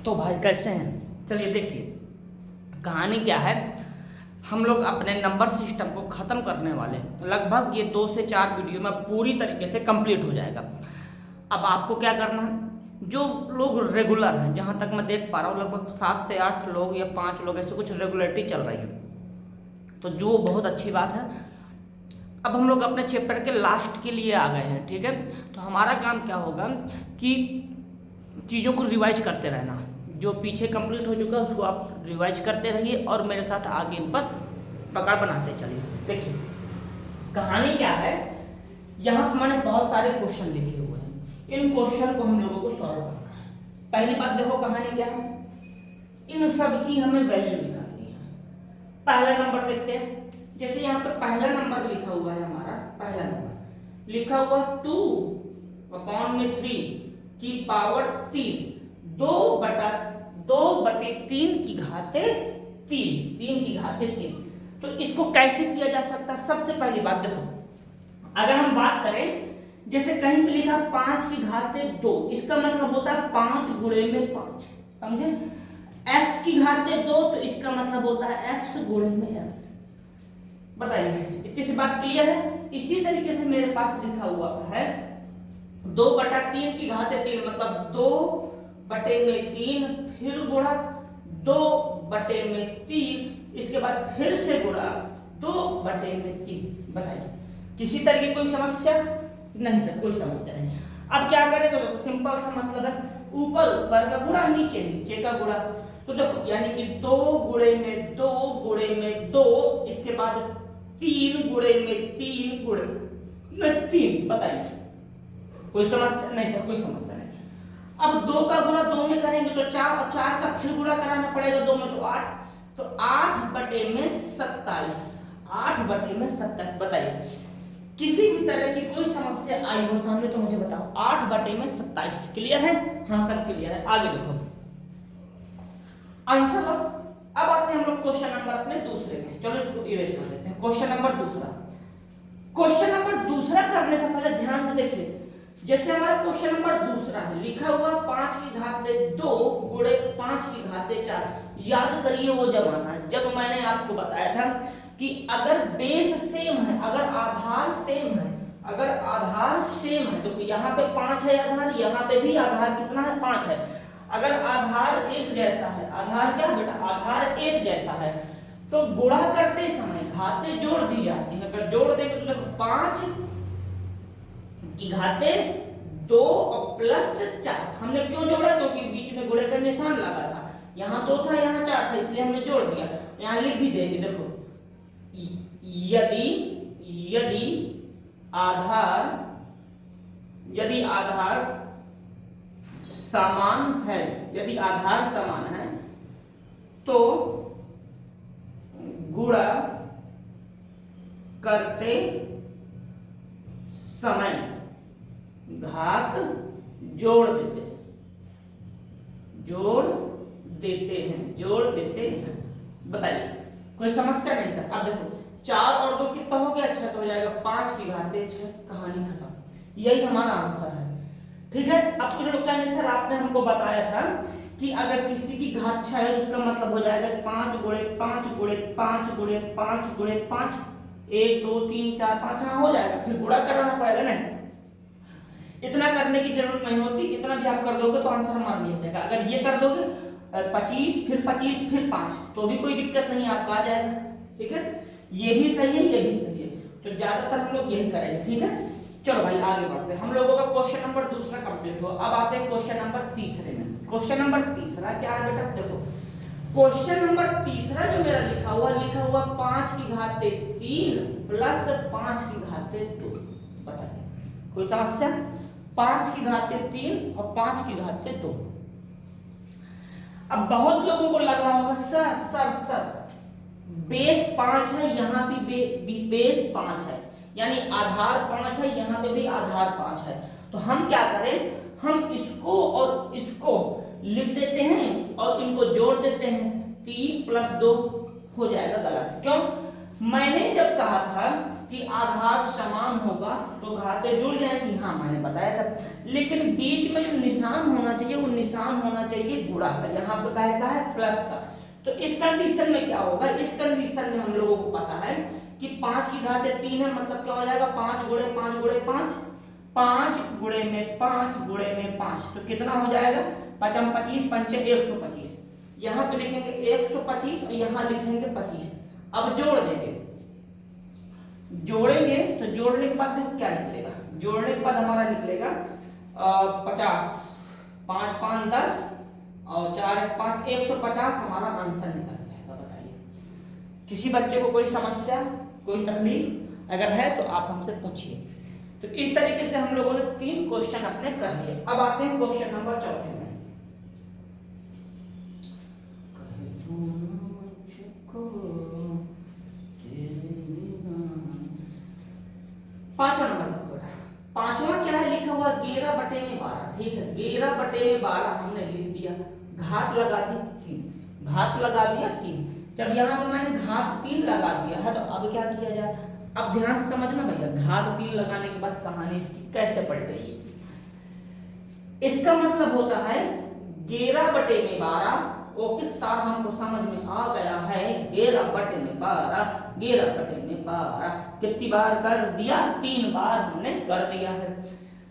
तो भाई कैसे हैं? चलिए देखिए, कहानी क्या है। हम लोग अपने नंबर सिस्टम को ख़त्म करने वाले हैं। लगभग ये 2 से 4 वीडियो में पूरी तरीके से कंप्लीट हो जाएगा। अब आपको क्या करना है, जो लोग रेगुलर हैं, जहाँ तक मैं देख पा रहा हूँ लगभग 7 से 8 लोग या 5 लोग ऐसे कुछ रेगुलरिटी चल रही है, तो जो बहुत अच्छी बात है। अब हम लोग अपने चैप्टर के लास्ट के लिए आ गए हैं, ठीक है। तो हमारा काम क्या होगा कि चीज़ों को रिवाइज करते रहना। जो पीछे कंप्लीट हो चुका है उसको आप रिवाइज करते रहिए और मेरे साथ आगे पर पकड़ बनाते चलिए। देखिए कहानी क्या है, यहाँ पर मैंने बहुत सारे क्वेश्चन लिखे हुए हैं। इन क्वेश्चन को हम लोगों को सॉल्व करना है। पहली बात देखो, कहानी क्या है, इन सब की हमें वैल्यू निकालनी है। पहला नंबर देखते हैं। जैसे यहाँ पर पहला नंबर लिखा हुआ है, हमारा पहला नंबर लिखा हुआ 2/3 की पावर 3, 2/3 की घाते 3। तो इसको कैसे किया जा सकता है? सबसे पहली बात देखो, अगर हम बात करें, जैसे कहीं पे लिखा 5 की घाते 2, इसका मतलब होता है 5 गुणे में 5, समझे। x की घाते 2, तो इसका मतलब होता है x गुणे में x। बताइए, इतनी सी बात क्लियर है। इसी तरीके से मेरे पास लिखा हुआ है 2/3 की घाते 3, मतलब 2/3, फिर गुणा 2/3, इसके बाद फिर से गुणा 2/3। बताइए, किसी तरह की कोई समस्या नहीं सर, कोई समस्या नहीं। अब क्या करें, तो देखो सिंपल सा मतलब है, ऊपर ऊपर का गुणा, नीचे नीचे का गुणा। तो देखो यानी कि 2 गुणे में 2 गुणे में 2, इसके बाद 3 गुणे में 3 गुणे में 3। बताइए, कोई समस्या नहीं सर, कोई समस्या नहीं। अब 2 का गुणा 2 में करेंगे तो 4, और 4 का फिर गुणा कराना पड़ेगा 2 में, तो 8, तो 8/27, 8/27। बताइए, किसी भी तरह की कोई समस्या आई हो सामने तो मुझे बताओ। 8/27 क्लियर है? हाँ सर क्लियर है। आगे देखो आंसर बस। अब आते हैं हम लोग क्वेश्चन नंबर अपने दूसरे में। चलो इसको इरेज कर देते हैं। क्वेश्चन नंबर दूसरा, क्वेश्चन नंबर दूसरा करने से पहले ध्यान से देखिए। जैसे हमारा क्वेश्चन नंबर दूसरा है, लिखा हुआ 5 की घाते 2 गुणे 5 की घाते 4। याद करिए वो जमाना जब मैंने आपको बताया था कि अगर बेस सेम है, अगर आधार सेम है, अगर आधार सेम है, देखो यहाँ पे 5 है आधार, यहाँ पे भी आधार कितना है, 5 है। अगर आधार एक जैसा है, आधार क्या बेटा, आधार एक जैसा है, तो गुणा करते समय घाते जोड़ दी जाती है। अगर जोड़ देंगे तो देखो 5 की घाते 2 और +4। हमने क्यों जोड़ा? क्योंकि बीच में गुणे का निशान लगा था। यहाँ 2 था, यहाँ 4 था, इसलिए हमने जोड़ दिया। यहाँ लिख भी देंगे, देखो यदि आधार समान है, यदि आधार समान है तो गुणा करते समय घात जोड़ देते हैं। बताइए, कोई समस्या नहीं सर। अब देखो 4 और 2 कितना हो गया, 6 तो हो जाएगा, 5 की घाते 6। कहानी खत्म। यही हमारा आंसर है, ठीक है। अब कुछ लोग कहेंगे सर आपने हमको बताया था कि अगर किसी की घात 6 है उसका मतलब हो जाएगा 5 गुणे 5 गुणे 5 गुणे 5 गुणे 5, 1 2 3 4 5। हाँ हो जाएगा, फिर गुणा कराना पड़ेगा। नहीं, इतना करने की जरूरत नहीं होती। इतना भी आप कर दोगे तो आंसर मान लिया जाएगा। अगर ये कर दोगे 25 फिर 25 फिर 5, तो भी कोई दिक्कत नहीं, आपका आ जाएगा, ठीक है। ये भी सही है, ये भी सही है, तो ज्यादातर हम लोग यही करेंगे, ठीक है। चलो भाई आगे बढ़ते हैं। हम लोगों का क्वेश्चन नंबर दूसरा कंप्लीट हुआ। अब आते हैं क्वेश्चन नंबर तीसरे में। क्वेश्चन नंबर तीसरा क्या है बेटा, देखो क्वेश्चन नंबर तीसरा जो मेरा लिखा हुआ 5 की घाते 3 + 5 की घाते 2। बताइए, कोई समस्या? 5 की घाते 3 और 5 की घाते 2। अब बहुत लोगों को लग रहा होगा सर बेस 5 है, यहाँ भी बेस 5 है, यानी आधार 5 है, यहाँ पे भी आधार 5 है। तो हम क्या करें, हम इसको और इसको लिख देते हैं और इनको जोड़ देते हैं। 3 + 2 हो जाएगा गलत। क्यों? मैंने जब कहा था कि आधार समान होगा तो घातें जुड़ जाएंगी, हाँ मैंने बताया था, लेकिन बीच में जो निशान होना चाहिए वो निशान होना चाहिए गुणा का, यहाँ पे का है प्लस का। तो इस कंडीशन में क्या होगा, इस कंडीशन में हम लोगों को पता है कि 5 की घात 3 है, मतलब क्या हो जाएगा 5 गुणे 5 गुणे 5, 5 गुणे में 5 गुणे में 5, तो कितना हो जाएगा 5 25 पंचे 125, यहाँ पे लिखेंगे 125 और यहाँ लिखेंगे 25। अब जोड़ देंगे, जोड़ेंगे तो जोड़ने के बाद देखो क्या निकलेगा, जोड़ने के बाद हमारा निकलेगा 50, 5 5 10 और 4 1 5, 150 हमारा आंसर निकल जाएगा। बताइए किसी बच्चे को कोई समस्या कोई तकलीफ अगर है तो आप हमसे पूछिए। तो इस तरीके से हम लोगों ने 3 क्वेश्चन अपने कर लिए। अब आते हैं क्वेश्चन नंबर 4 में। 5वां नंबर देखो बेटा, 5वां क्या है लिखा हुआ 11 बटे में 12, ठीक है 11 बटे में 12 हमने लिख दिया, घात लगा दी 3, घात लगा दिया 3। जब यहाँ पे मैंने घात 3 लगा दिया है तो अब क्या किया जाए, अब ध्यान से समझना भैया, घात 3 लगाने के बाद कहानी इसकी कैसे पलट रही है। इसका मतलब होता है 11 बटे में 12, ओके सार हमको समझ में आ गया है, 11 बटे में 12, 11 बटे में 12 कितनी बार कर दिया, 3 बार हमने कर दिया है।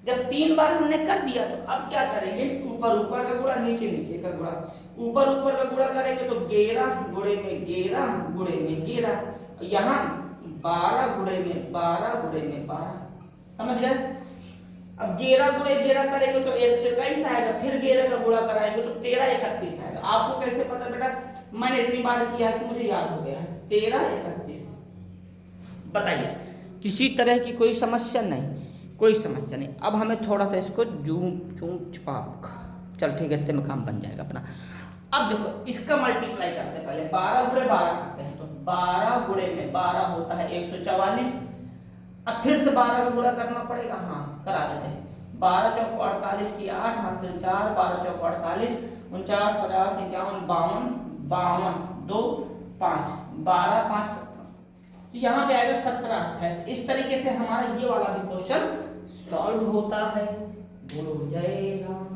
जब 3 बार हमने कर दिया तो अब क्या करेंगे, ऊपर ऊपर का गुणा नीचे नीचे का गुणा, ऊपर ऊपर का गुणा करेंगे तो 11 गुणे में 11 गुणे में 11, यहाँ 12 गुणे में 12 गुणे में 12, समझ गए। अब 11 गुणे 11 करेंगे तो 121 आएगा, फिर 11 का गुणा कराएंगे तो 13 31 आएगा। आपको कैसे पता बेटा, मैंने इतनी बार किया है कि मुझे याद हो गया है, 13 31। बताइए किसी तरह की कोई समस्या नहीं, कोई समस्या नहीं। अब हमें थोड़ा सा इसको जूम चूम छुपा, चल ठीक है, इतने में काम बन जाएगा अपना। अब देखो इसका मल्टीप्लाई करते हैं, पहले 12 गुणे 12 करते हैं, तो 12 गुणे में 12 होता है 144। अब फिर से 12 का गुणा करना पड़ेगा, हाँ करा देते हैं, 12 चौक 48 की 8 हाथ से 4, 12 चौक 48, 49 50 51 52 52 2 5, 12 5 17, तो यहाँ पे आएगा 17 28। इस तरीके से हमारा ये वाला भी क्वेश्चन सॉल्व होता है। बोलो जय राम।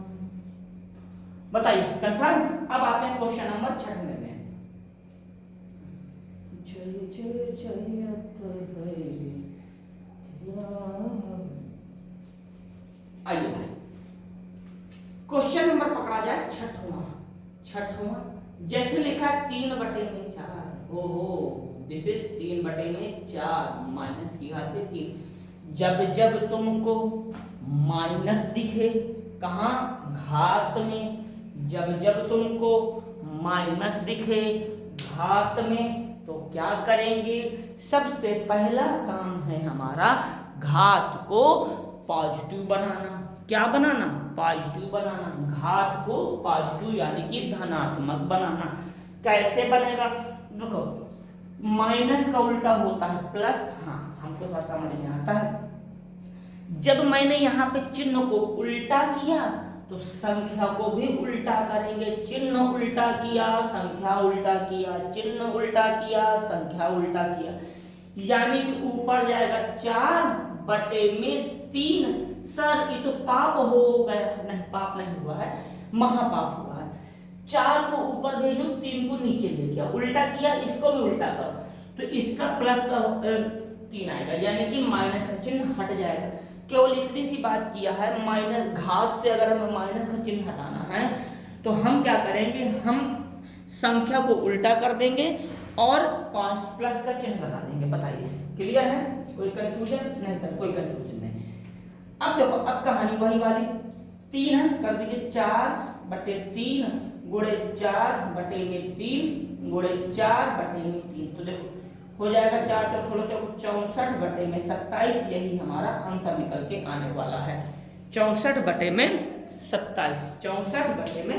बताइए कंफर्म। अब आते हैं क्वेश्चन नंबर 6 में। आइए भाई क्वेश्चन नंबर पकड़ा जाए 6वां। जैसे लिखा है 3 बटे में 4, ओहो दिस इज 3 बटे में 4 माइनस की घात 3। जब जब तुमको माइनस दिखे कहाँ, घात में, जब जब तुमको माइनस दिखे घात में तो क्या करेंगे, सबसे पहला काम है हमारा घात को पॉजिटिव बनाना। क्या बनाना, पॉजिटिव बनाना, घात को पॉजिटिव यानी कि धनात्मक बनाना। कैसे बनेगा, देखो माइनस का उल्टा होता है प्लस, हाँ हमको सब समझ में आता है। जब मैंने यहाँ पे चिन्ह को उल्टा किया तो संख्या को भी उल्टा करेंगे, चिन्ह उल्टा किया संख्या उल्टा किया, चिन्ह उल्टा किया संख्या उल्टा किया, यानी कि ऊपर जाएगा 4 बटे में 3। सर ये तो पाप हो गया, नहीं पाप नहीं हुआ है, महापाप हुआ है। 4 को ऊपर भेजो 3 को नीचे ले गया, उल्टा किया, इसको भी उल्टा करो तो इसका प्लस का 3 आएगा, यानी कि माइनस का चिन्ह हट जाएगा। केवल इतनी सी बात किया है, माइनस घात से अगर हमें माइनस का चिन्ह हटाना है तो हम क्या करेंगे, हम संख्या को उल्टा कर देंगे और 5 प्लस का चिन्ह लगा देंगे। बताइए क्लियर है, कोई कंफ्यूजन नहीं सर, कोई कंफ्यूजन नहीं। अब देखो अब कहानी वही वाली 3 है, कर दीजिए 4 बटे 3 गुणे 4 बटे में 3 गुणे 4 बटे में 3, तो देखो हो जाएगा 4 4 16 64 बटे में 27। यही हमारा आंसर निकल के आने वाला है, 64 बटे में 27, 64 बटे में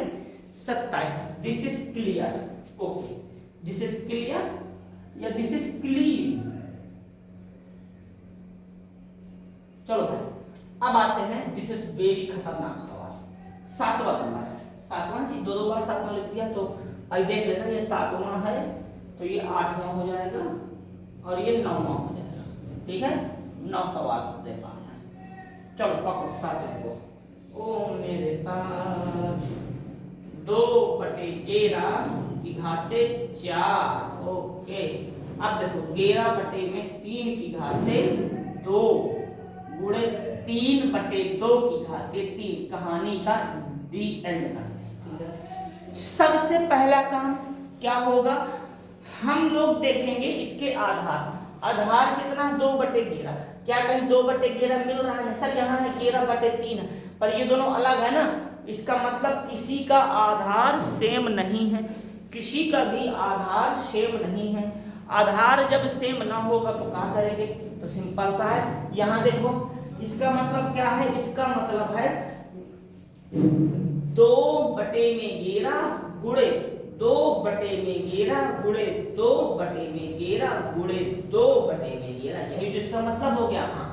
27। This is clear, okay this is clear या दिस इज क्लीन। चलो भाई अब आते हैं, दिस इज वेरी खतरनाक सवाल, 7वां नंबर है। 7वां जी, 2 बार 7वां लिख दिया तो आई देख लेना, ये 7वां है तो ये 8वां हो जाएगा और ये 9वां हो जाएगा। ठीक है, 9 सवाल हमारे पास है। चलो पकड़ो साथ लिखो। ओ मेरे साथ 2/11 की घाते 4। ओके, अब देखो 11 में 3 की घाते 2 गुणे 3/2 की घाते 3। कहानी का दी एंड करते हैं, ठीक है। सबसे पहला काम क्या होगा, हम लोग देखेंगे इसके आधार। आधार कितना है, 2/11। क्या कहीं 2/11 मिल रहा है ना सर, यहाँ है 11/3 है, पर ये दोनों अलग है ना, इसका मतलब किसी का आधार सेम नहीं है, किसी का भी आधार सेम नहीं है। आधार जब सेम ना होगा तो क्या करेंगे, तो सिंपल सा है, यहाँ देखो इसका मतलब क्या है, इसका मतलब है 2/11 गुणे 2/11 गुणे 2/11 गुणे 2/11, यही जिसका मतलब हो गया। हाँ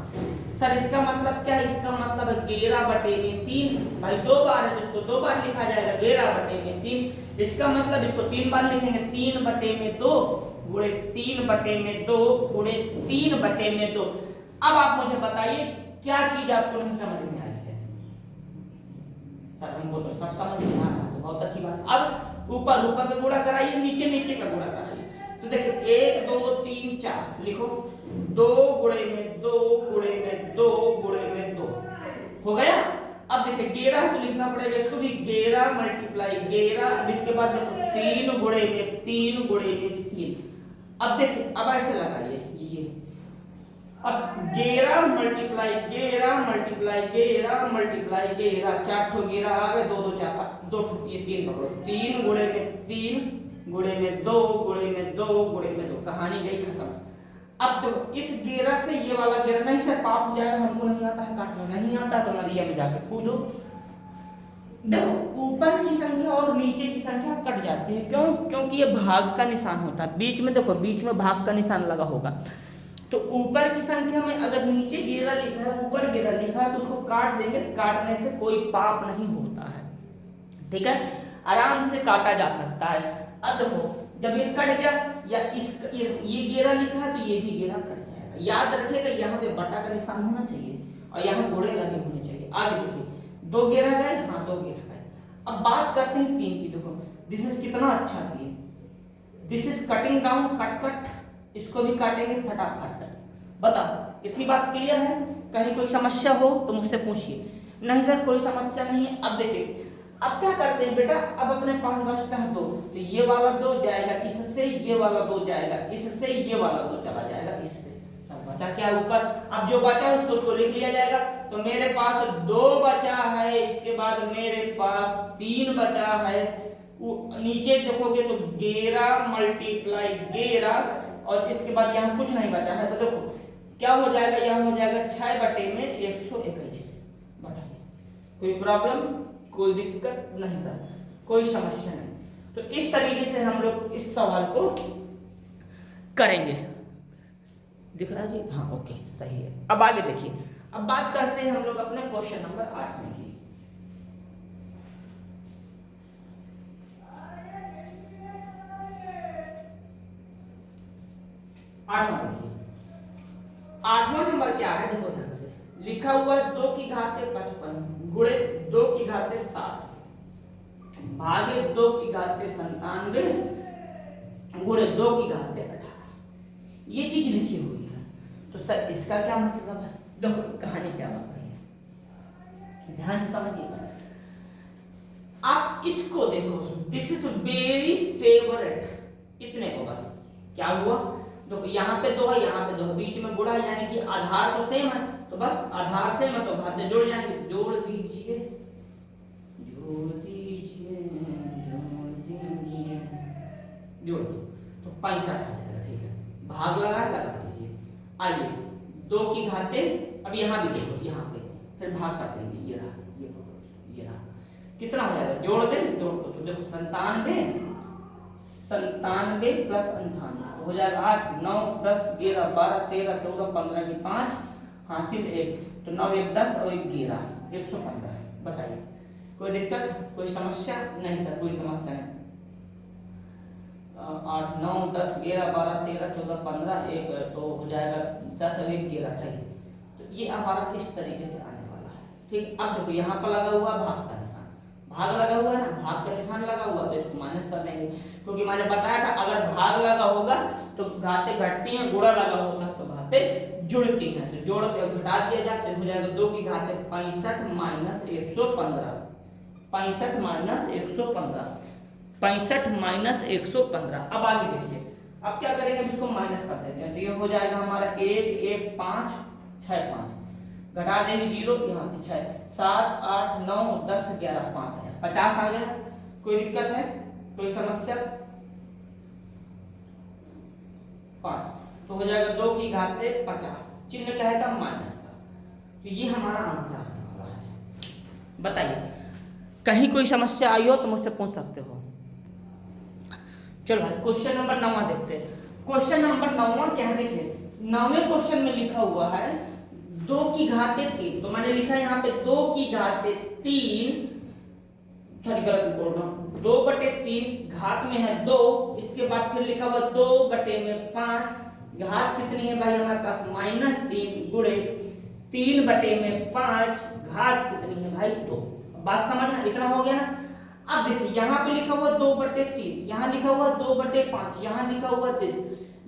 सर, इसका मतलब क्या है, इसका मतलब 11/3। भाई 2 बार है, इसको 2 बार लिखा जाएगा, 11/3। इसका मतलब इसको 3 बार लिखेंगे, 3/2 गुणे 3/2 गुणे 3/2। अब आप मुझे बताइए क्या चीज आपको नहीं समझ में आई है। सर हमको तो सब समझ में आ रहा है, बहुत अच्छी बात। अब ऊपर ऊपर का गुणा कराइए, नीचे नीचे का गुणा कराइए। तो देखिए 1 2 3 4 लिखो, 2 गुणे में 2 गुणे में 2 गुणे में 2 हो गया। अब देखिए 11 तो लिखना पड़ेगा, इसको भी 11 मल्टीप्लाई 11। इसके बाद देखो 3 गुणे में 3 गुणे में 3। अब देखिए, अब ऐसे लगाइए ये, अब 11 मल्टीप्लाई 11 मल्टीप्लाई 11 मल्टीप्लाई 11, 4 ठो 11 आ गए, 2 2 4, 2 ठो ये 3 पकड़ो, 3 गुणे में 3 गुणे में 2 गुणे में 2 गुणे में 2। कहानी गई खत्म। अब देखो इस 11 से ये वाला 11 नहीं सर पाप हो जाएगा, हमको नहीं आता है काटना, नहीं आता तो नदिया में जाके कूदो। देखो ऊपर की संख्या और नीचे की संख्या कट जाती है, क्यों, क्योंकि ये भाग का निशान होता है। बीच में देखो, बीच में भाग का निशान लगा होगा, तो ऊपर की संख्या में अगर नीचे 11 लिखा है ऊपर 11 लिखा है तो उसको काट देंगे, काटने से कोई पाप नहीं होता है, ठीक है, आराम से काटा जा सकता है। अब देखो जब ये कट गया, या ये 11 लिखा है तो ये भी 11 कट जाएगा। याद रखिएगा यहाँ पे बटा का निशान होना चाहिए और यहाँ घोड़े लगे होने चाहिए। आगे देखिए 2 11 गए, हाँ 2 11 गए। अब बात करते हैं 3 की। देखो दिस इज कितना अच्छा 3, this is cutting down, cut cut, इसको भी काटेंगे फटाफट। बताओ इतनी बात क्लियर है? कहीं कोई समस्या हो तो मुझसे पूछिए। नहीं सर कोई समस्या नहीं है। अब देखिए अब क्या करते हैं बेटा, अब अपने पास बचता है 2, तो ये वाला 2 जाएगा इससे, ये वाला 2 जाएगा इससे, ये वाला 2 चला जाएगा इससे, सब बचा क्या ऊपर। अब जो बचा उसको लिख लिया जाएगा। तो मेरे पास 2 बचा है, इसके बाद मेरे पास 3 बचा है, नीचे देखोगे तो 11 मल्टीप्लाई 11 और इसके बाद यहाँ कुछ नहीं बचा है। तो देखो क्या हो जाएगा, यहाँ हो जाएगा 6/121। बताइए कोई प्रॉब्लम, कोई दिक्कत नहीं सर, कोई समस्या नहीं। तो इस तरीके से हम लोग इस सवाल को करेंगे। दिख रहा है जी? हाँ ओके सही है। अब आगे देखिए, अब बात करते हैं हम लोग अपने क्वेश्चन नंबर 8 में की। 8वां देखिए, 8वां नंबर क्या है, देखो ध्यान से लिखा हुआ है 2 की घाते 55 गुणे 2 की घाते 60 भागे 2 की घाते 97 गुणे 2 की घाते 18। ये चीज लिखी हुई है। तो सर इसका क्या मतलब है, देखो कहानी क्या बन रही है, ध्यान से समझिए। आप इसको देखो, दिस इज वेरी फेवरेट, इतने को बस क्या हुआ, देखो यहाँ पे 2 है, यहाँ पे 2 है, बीच में गुणा है, यानी कि आधार तो सेम है, तो बस आधार सेम है तो घाते जुड़ जाएंगे। जोड़ दीजिए, जोड़ दीजिए, जोड़ दीजिए, जोड़ दो तो 65 आ जाएगा, ठीक है। भाग लगा दीजिए। आइए 2 की घाते, अब यहाँ भी देखो, यहाँ पे फिर भाग कर देंगे, ये रहा, ये पकड़ो, ये रहा, कितना हो जाएगा, जोड़ दे, जोड़ दो तो देखो 97 प्लस 98 हो जाएगा 8 9 10 11 12 13 14 15 की 5 हासिल 1, तो 9 1 10 और 1 11 115। बताइए कोई दिक्कत, कोई समस्या? नहीं सर कोई समस्या नहीं। 8 9 10 11 12 13 14 15 1 तो हो जाएगा 10 और 1 11 28। तो ये हमारा इस तरीके से आने वाला है। ठीक, अब देखो यहाँ पर लगा हुआ भाग का निशान, भाग लगा हुआ है ना, भाग का निशान लगा हुआ तो इसको माइनस कर देंगे, क्योंकि मैंने बताया था अगर भाग लगा होगा तो घाते घटती हैं, गुणा लगा होता है तो घाते जुड़ती हैं। तो जोड़ के घटा दिया जाए तो हो जाएगा 2 की घात 65 माइनस 115, 65 माइनस 115, 65 माइनस 115। अब आगे देखिए, अब क्या करेंगे, इसको माइनस कर देते हैं तो ये हो जाएगा हमारा 1 1 5 6 5, घटा देंगे 0, यहाँ पे 6 7 8 9 10 11 5 है 50 आ गया। कोई दिक्कत है, कोई समस्या? 5 तो हो जाएगा 2 की घात 50, चिन्ह क्या है माइनस का। तो ये हमारा आंसर आने वाला है। बताइए कहीं कोई समस्या आई हो तो मुझसे पूछ सकते हो। चलो भाई क्वेश्चन नंबर 9 देखते हैं। क्वेश्चन नंबर 9 क्या है, देखिए 9वें क्वेश्चन में लिखा हुआ है 2 की घात 3, तो मैंने लिखा है यहाँ पे 2 की घात 3, सॉरी गलत बोल रहा हूँ, 2/3 घात में है 2, इसके बाद फिर लिखा हुआ 2/5, घात कितनी है भाई हमारे पास -3 गुणे 3/5, घात कितनी है भाई 2। बात समझना, इतना हो गया ना। अब देखिए यहाँ पे लिखा हुआ 2/3, यहाँ लिखा हुआ 2/5, यहाँ लिखा हुआ 10,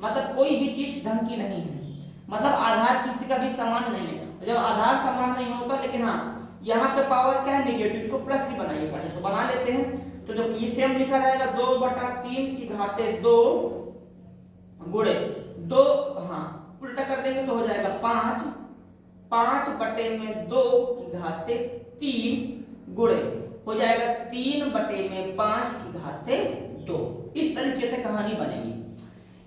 मतलब कोई भी चीज ढंग की नहीं है, मतलब आधार किसी का भी समान नहीं है। जब आधार समान नहीं होता, लेकिन हाँ यहाँ पे पावर क्या है नेगेटिव, इसको प्लस भी बनाइए पहले, तो बना लेते हैं। तो देखो ये सेम लिखा रहेगा 2/3 की घात 2 गुणे 2, हाँ उल्टा कर देंगे तो हो जाएगा 5, 5/2 की घात 3 गुणे हो जाएगा 3/5 की घात 2। इस तरीके से कहानी बनेगी।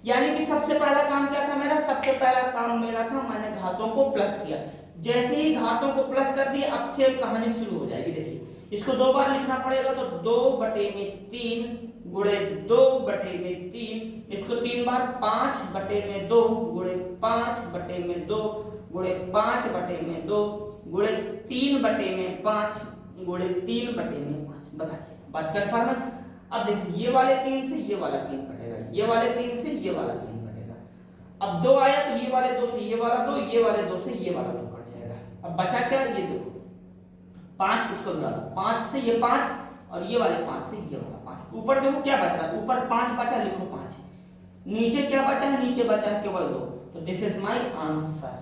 यानी कि सबसे पहला काम क्या था मेरा, सबसे पहला काम मेरा था मैंने घातों को प्लस किया, जैसे ही घातों को प्लस कर दिया अब सेम कहानी शुरू हो जाएगी। देखिए इसको 2 बार लिखना पड़ेगा, तो 2/3 गुणे 2/3, इसको 3 बार 5/2 गुणे 5/2 गुणे 5/2 गुणे 3/5 गुणे 3/5। बताइए बात कंफर्म है। अब देखिए ये वाले 3 से ये वाला 3 कटेगा, ये वाले 3 से ये वाला 3 कटेगा। अब 2 आया तो ये वाले 2 से ये वाला 2, ये वाले 2 से ये वाला 2 कट जाएगा। अब बचा क्या, ये देखो 5, इसको मिला दो 5 से ये 5 और ये वाले 5 से ये वाला 5। ऊपर देखो क्या बच रहा है, ऊपर 5 बचा, लिखो 5। नीचे क्या बचा है, नीचे बचा है केवल 2। तो दिस इज माय आंसर।